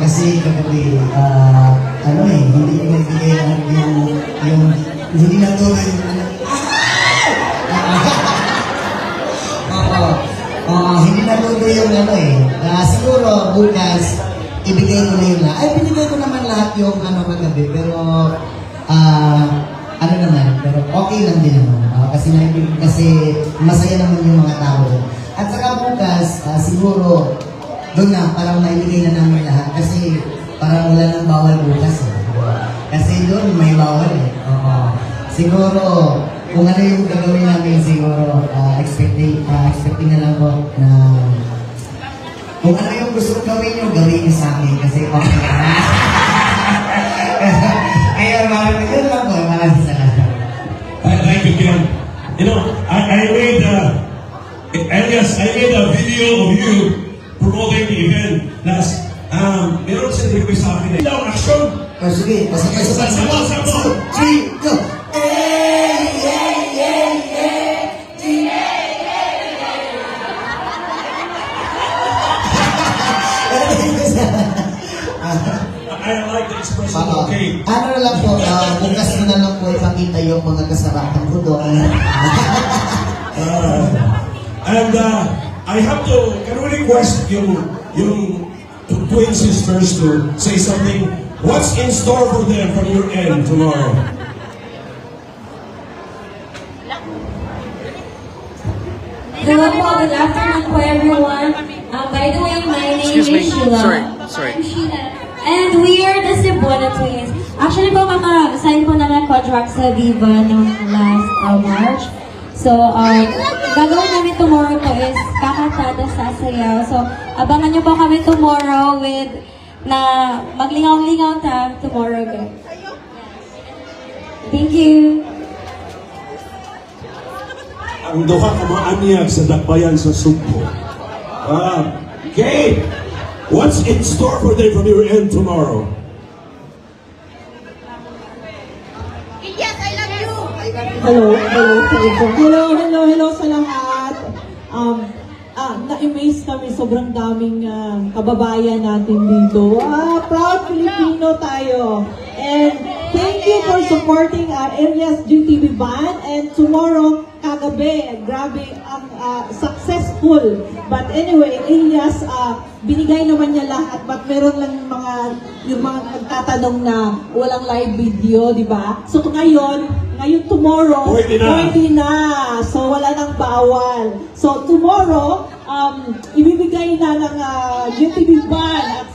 kasi kagabi, hindi ko nagbigay yung hindi natuloy yung hindi natuloy yung siguro bukas, ibigay ko na yun lahat. Ay, binigay ko naman lahat yung kagabi, pero pero okay lang din naman. Kasi masaya naman yung mga tao. At saka bukas, siguro, doon na, parang maibigay na namin lahat. Kasi parang wala nang bawal bukas. Kasi doon may bawal eh. Siguro, kung ano yung gagawin namin, siguro, expecting na lang po na kung ano yung gusto gawin nyo, gawin nyo sa akin. Kasi okay na. Kaya yun lang po, maraming salamat. Thank you, Ken. You know, I made a video of you promoting the event last. Meron siya request sa akin. Now, action! Sige, Sama! 3, go! I like the expression, okay. Ano na lang po, bukas mo na lang po ipakita yung mga kasarapan ko doon. And I have to, can we request yung twin sisters to say something? What's in store for them from your end tomorrow? Hello po, good afternoon po everyone. By the way, my name is Sheila. Sorry. I'm Sheila. And we are the Cebuana Twins. Actually po, sign po na ng contract sa Viva noong last March. So, gagawin namin tomorrow po is kakatada sasayaw. So, abangan nyo po kami tomorrow with na maglingaw-lingaw ta tomorrow guys. Thank you. Ang duha ka mga anyag sa dakbayan sa Sugbo. Kate, what's in store for them from your end tomorrow? Yes, I love you! Hello sa lahat. Na-amaze kami, sobrang daming kababayan natin dito. Proud Filipino tayo. And thank you for supporting our Elias GTV band. And tomorrow, kagabi, grabe ang successful. But anyway, Elias, binigay naman niya lahat. But meron lang yung mga nagtatanong na walang live video, di ba? So ngayon tomorrow, pwede na. So wala nang bawal. So tomorrow, ibibigay na ng GTV band